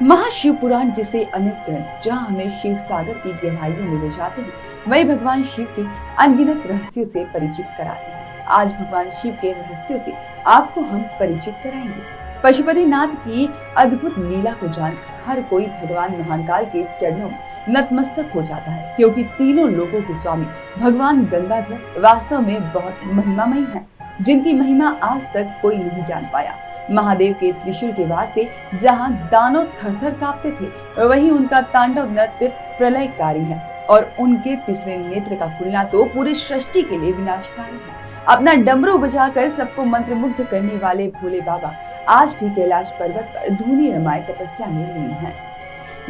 महाशिव पुराण जिसे अनेक ग्रंथ जहाँ हमें शिव सागर की गहराइयों में ले जाते हैं, वही भगवान शिव के अनगिनत रहस्यों से परिचित कराते हैं। आज भगवान शिव के रहस्यों से आपको हम परिचित कराएंगे। पशुपतिनाथ की अद्भुत लीला को जान हर कोई भगवान महाकाल के चरणों में नतमस्तक हो जाता है, क्योंकि तीनों लोगों के स्वामी भगवान गंगाधर वास्तव में बहुत महिमामयी हैं, जिनकी महिमा आज तक कोई नहीं जान पाया। महादेव के त्रिशूल के वार से जहां दानव थर-थर कांपते थे, वहीं उनका तांडव नृत्य प्रलयकारी है और उनके तीसरे नेत्र का खुलना तो पूरी सृष्टि के लिए विनाशकारी है। अपना डमरू बजाकर सबको मंत्रमुग्ध करने वाले भोले बाबा आज भी कैलाश पर्वत पर धूनी रमाए तपस्या में लीन हैं।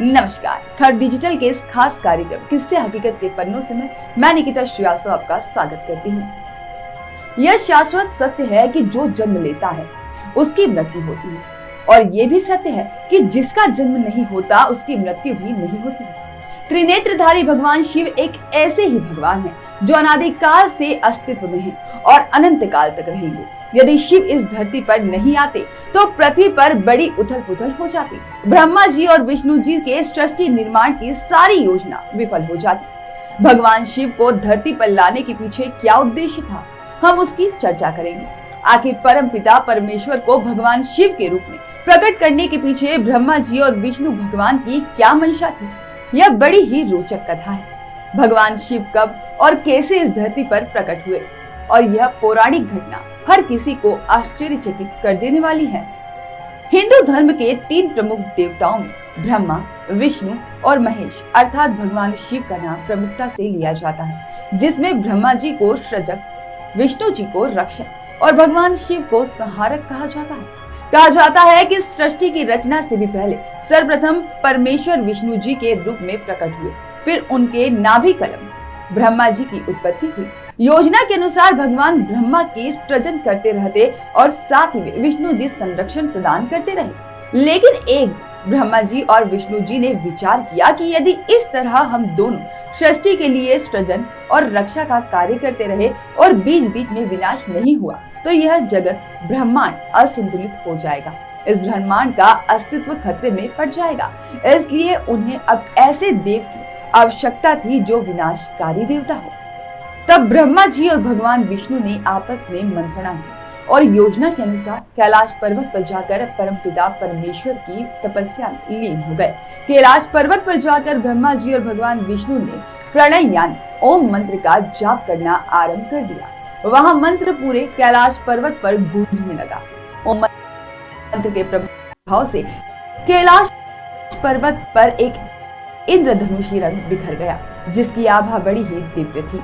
नमस्कार, खर डिजिटल के इस खास कार्यक्रम किस्से हकीकत के पन्नों से मैं निकिता श्रीवास्तव आपका स्वागत करती हूँ। यह शाश्वत सत्य है कि जो जन्म लेता है उसकी मृत्यु होती है, और ये भी सत्य है कि जिसका जन्म नहीं होता उसकी मृत्यु भी नहीं होती है। त्रिनेत्रधारी भगवान शिव एक ऐसे ही भगवान हैं जो अनादिकाल से अस्तित्व में हैं और अनंत काल तक रहेंगे। यदि शिव इस धरती पर नहीं आते तो पृथ्वी पर बड़ी उथल पुथल हो जाती। ब्रह्मा जी और विष्णु जी के सृष्टि निर्माण की सारी योजना विफल हो जाती। भगवान शिव को धरती पर लाने के पीछे क्या उद्देश्य था, हम उसकी चर्चा करेंगे। आखिर परम पिता परमेश्वर को भगवान शिव के रूप में प्रकट करने के पीछे ब्रह्मा जी और विष्णु भगवान की क्या मंशा थी, यह बड़ी ही रोचक कथा है। भगवान शिव कब और कैसे इस धरती पर प्रकट हुए, और यह पौराणिक घटना हर किसी को आश्चर्यचकित कर देने वाली है। हिंदू धर्म के तीन प्रमुख देवताओं में ब्रह्मा, विष्णु और महेश अर्थात भगवान शिव का नाम प्रमुखता से लिया जाता है, जिसमें ब्रह्मा जी को सृजक, विष्णु जी को रक्षक और भगवान शिव को संहारक कहा जाता है। कहा जाता है कि सृष्टि की रचना से भी पहले सर्वप्रथम परमेश्वर विष्णु जी के रूप में प्रकट हुए, फिर उनके नाभि कलम से ब्रह्मा जी की उत्पत्ति हुई। योजना के अनुसार भगवान ब्रह्मा की सृजन करते रहते और साथ ही विष्णु जी संरक्षण प्रदान करते रहे। लेकिन एक ब्रह्मा जी और विष्णु जी ने विचार किया कि यदि इस तरह हम दोनों सृष्टि के लिए सृजन और रक्षा का कार्य करते रहे और बीच बीच में विनाश नहीं हुआ, तो यह जगत ब्रह्मांड असंतुलित हो जाएगा। इस ब्रह्मांड का अस्तित्व खतरे में पड़ जाएगा। इसलिए उन्हें अब ऐसे देव की आवश्यकता थी जो विनाशकारी देवता हो। तब ब्रह्मा जी और भगवान विष्णु ने आपस में मंत्रणा की और योजना के अनुसार कैलाश पर्वत पर जाकर परमपिता परमेश्वर की तपस्या में लीन हो गए। कैलाश पर्वत पर जाकर ब्रह्मा जी और भगवान विष्णु ने प्रणय यानी ओम मंत्र का जाप करना आरंभ कर दिया। वहां मंत्र पूरे कैलाश पर्वत पर गूंजने लगा। ओम मंत्र के प्रभाव से कैलाश पर्वत पर एक इंद्रधनुषी रंग बिखर गया, जिसकी आभा बड़ी ही दिव्य थी।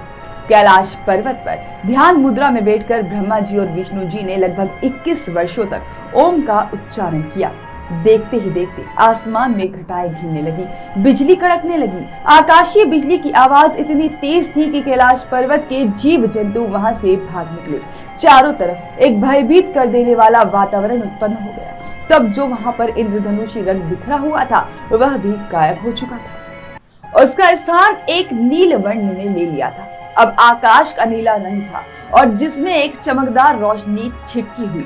कैलाश पर्वत पर ध्यान मुद्रा में बैठकर ब्रह्मा जी और विष्णु जी ने लगभग 21 वर्षों तक ओम का उच्चारण किया। देखते ही देखते आसमान में घटाएं घिरने लगी, बिजली कड़कने लगी। आकाशीय बिजली की आवाज इतनी तेज थी कि कैलाश पर्वत के जीव जंतु वहां से भाग निकले। चारों तरफ एक भयभीत कर देने वाला वातावरण उत्पन्न हो गया। तब जो वहां पर इंद्रधनुषी रंग बिखरा हुआ था, वह भी गायब हो चुका था। उसका स्थान एक नील वर्ण ने ले लिया था। अब आकाश का नीला रंग था और जिसमें एक चमकदार रोशनी छिटकी हुई।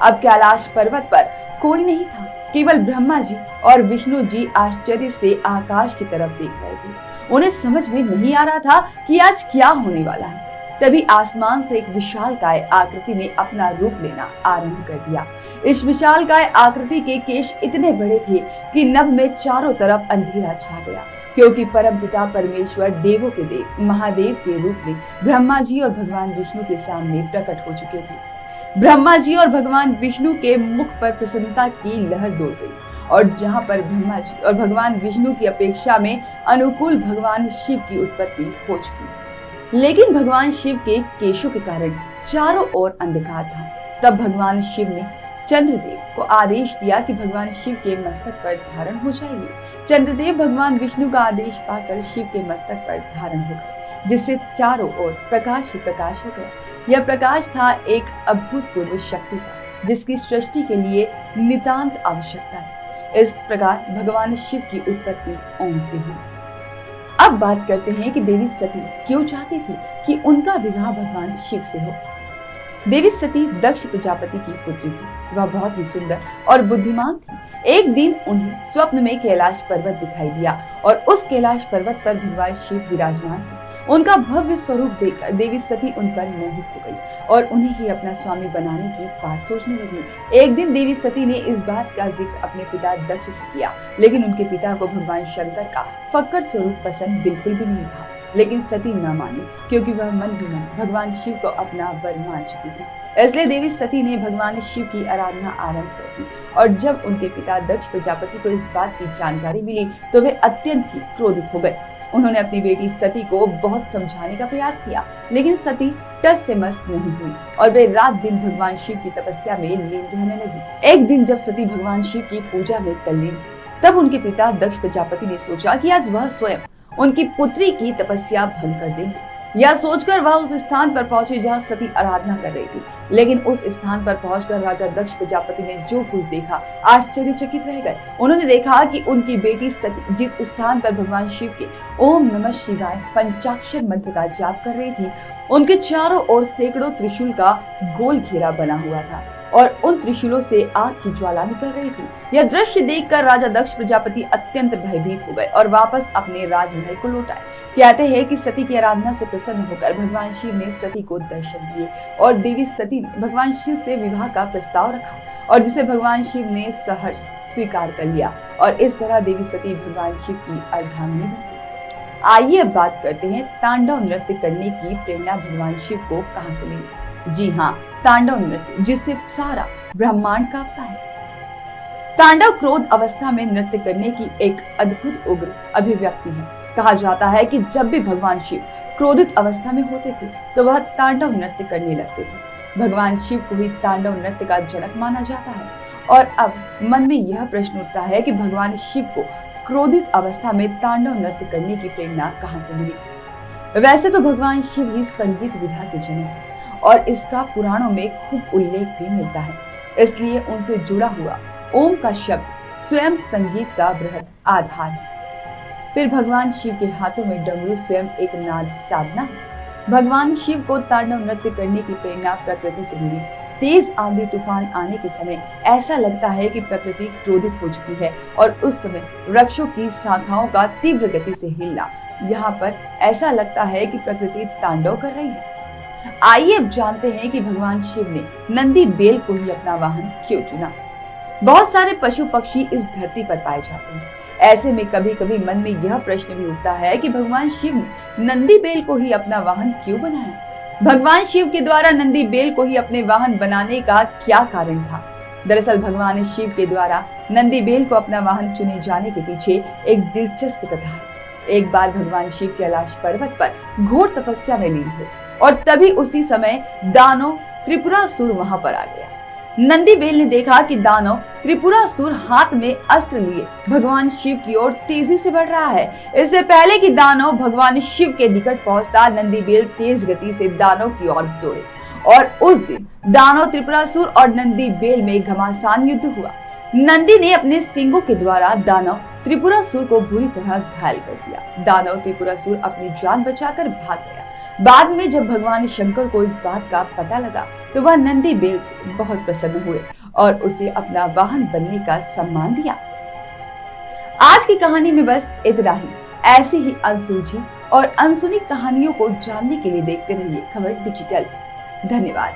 अब कैलाश पर्वत पर कोई नहीं था, केवल ब्रह्मा जी और विष्णु जी आश्चर्य से आकाश की तरफ देख रहे थे। उन्हें समझ में नहीं आ रहा था कि आज क्या होने वाला है। तभी आसमान से एक विशालकाय आकृति ने अपना रूप लेना आरंभ कर दिया। इस विशालकाय आकृति के केश इतने बड़े थे कि नभ में चारों तरफ अंधेरा छा गया, क्योंकि परमपिता परमेश्वर देवों के देव महादेव के रूप में ब्रह्मा जी और भगवान विष्णु के सामने प्रकट हो चुके थे। ब्रह्मा जी और भगवान विष्णु के मुख पर प्रसन्नता की लहर दौड़ गई, और जहां पर ब्रह्मा जी और भगवान विष्णु की अपेक्षा में अनुकूल भगवान शिव की उत्पत्ति हो चुकी। लेकिन भगवान शिव के केशों के कारण चारों ओर अंधकार था। तब भगवान शिव ने चंद्रदेव को आदेश दिया कि भगवान शिव के मस्तक पर धारण हो जाइए। चंद्रदेव भगवान विष्णु का आदेश पाकर शिव के मस्तक पर धारण हो गए, जिससे चारों ओर प्रकाश ही प्रकाश हो गया। यह प्रकाश था एक अभूतपूर्व शक्ति था, जिसकी सृष्टि के लिए नितांत आवश्यकता है। इस प्रकार भगवान शिव की उत्पत्ति ओम से हुई। अब बात करते हैं कि देवी सती क्यों चाहती थी कि उनका विवाह भगवान शिव से हो। देवी सती दक्ष प्रजापति की पुत्री थी। वह बहुत ही सुंदर और बुद्धिमान थी। एक दिन उन्हें स्वप्न में कैलाश पर्वत दिखाई दिया और उस कैलाश पर्वत पर भगवान शिव विराजमान थे। उनका भव्य स्वरूप देखकर देवी सती उन पर मोहित हो गई और उन्हें ही अपना स्वामी बनाने की बात सोचने लगी। एक दिन देवी सती ने इस बात का जिक्र अपने पिता दक्ष से किया, लेकिन उनके पिता को भगवान शंकर का फक्कड़ स्वरूप पसंद बिल्कुल भी नहीं था। लेकिन सती न मानी, क्योंकि वह मन ही मन भगवान शिव को अपना वर मान चुकी थी। इसलिए देवी सती ने भगवान शिव की आराधना आरंभ कर दी और जब उनके पिता दक्ष प्रजापति को इस बात की जानकारी मिली तो वे अत्यंत ही क्रोधित हो गए। उन्होंने अपनी बेटी सती को बहुत समझाने का प्रयास किया, लेकिन सती टस से मस नहीं हुई और वे रात दिन भगवान शिव की तपस्या में लीन रहने लगी। एक दिन जब सती भगवान शिव की पूजा में तल्लीन, तब उनके पिता दक्ष प्रजापति ने सोचा कि आज वह स्वयं उनकी पुत्री की तपस्या भंग कर देंगे। यह सोचकर वह उस स्थान पर पहुंचे जहां सती आराधना कर रही थी। लेकिन उस स्थान पर पहुंचकर राजा दक्ष प्रजापति ने जो कुछ देखा, आश्चर्यचकित रह गए। उन्होंने देखा कि उनकी बेटी सती जिस स्थान पर भगवान शिव के ओम नमः शिवाय पंचाक्षर मंत्र का जाप कर रही थी, उनके चारों ओर सैकड़ों त्रिशूल का गोल घेरा बना हुआ था और उन त्रिशूलों से आग की ज्वाला निकल रही थी। यह दृश्य देखकर राजा दक्ष प्रजापति अत्यंत भयभीत हो गए और वापस अपने राजमहल को लौट आए। कहते हैं कि सती की आराधना से प्रसन्न होकर भगवान शिव ने सती को दर्शन दिए और देवी सती ने भगवान शिव से विवाह का प्रस्ताव रखा और जिसे भगवान शिव ने सहर्ष स्वीकार कर लिया और इस तरह देवी सती भगवान शिव की अर्धांगिनी बनी। आइए अब बात करते हैं तांडव नृत्य करने की प्रेरणा भगवान शिव को कहां से मिली। जी हाँ, तांडव नृत्य, जिससे सारा ब्रह्मांड कांपता है। तांडव क्रोध अवस्था में नृत्य करने की एक अद्भुत उग्र अभिव्यक्ति है। कहा जाता है कि जब भी भगवान शिव क्रोधित अवस्था में होते थे तो वह तांडव नृत्य करने लगते थे। भगवान शिव को ही तांडव नृत्य का जनक माना जाता है और अब मन में यह प्रश्न उठता है कि भगवान शिव को क्रोधित अवस्था में तांडव नृत्य करने की प्रेरणा कहां से मिली। वैसे तो भगवान शिव ही संगीत विधा के जनक है और इसका पुराणों में खूब उल्लेख भी मिलता है, इसलिए उनसे जुड़ा हुआ ओम का शब्द स्वयं संगीत का बृहद आधार है। फिर भगवान शिव के हाथों में डमरू स्वयं एक नाद साधना है। भगवान शिव को तांडव नृत्य करने की प्रेरणा प्रकृति से मिली। तेज आंधी तूफान आने के समय ऐसा लगता है कि प्रकृति क्रोधित हो चुकी है और उस समय वृक्षों की शाखाओं का तीव्र गति से हिलना, यहाँ पर ऐसा लगता है कि प्रकृति तांडव कर रही है। आइए अब जानते हैं कि भगवान शिव ने नंदी बेल को ही अपना वाहन क्यों चुना। बहुत सारे पशु पक्षी इस धरती पर पाए जाते हैं। ऐसे में कभी कभी मन में यह प्रश्न भी उठता है कि भगवान शिव ने नंदी बेल को ही अपना वाहन क्यों बनाया। भगवान शिव के द्वारा नंदी बेल को ही अपने वाहन बनाने का क्या कारण था। दरअसल भगवान शिव के द्वारा नंदी बेल को अपना वाहन चुने जाने के पीछे एक दिलचस्प कथा है। एक बार भगवान शिव कैलाश पर्वत पर घोर तपस्या में लीन थे और तभी उसी समय दानव त्रिपुरासुर वहां पर आ गया। नंदी बेल ने देखा कि दानव त्रिपुरासुर हाथ में अस्त्र लिए भगवान शिव की ओर तेजी से बढ़ रहा है। इससे पहले कि दानव भगवान शिव के निकट पहुंचता, नंदी बेल तेज गति से दानव की ओर दौड़े और उस दिन दानव त्रिपुरासुर और नंदी बेल में घमासान युद्ध हुआ। नंदी ने अपने सिंगों के द्वारा दानव त्रिपुरासुर को बुरी तरह घायल कर दिया। दानव त्रिपुरासुर अपनी जान बचाकर भाग गया। बाद में जब भगवान शंकर को इस बात का पता लगा तो वह नंदी बेल से बहुत प्रसन्न हुए और उसे अपना वाहन बनने का सम्मान दिया। आज की कहानी में बस इतना ही। ऐसी ही अनसुलझी और अनसुनी कहानियों को जानने के लिए देखते रहिए खबर डिजिटल। धन्यवाद।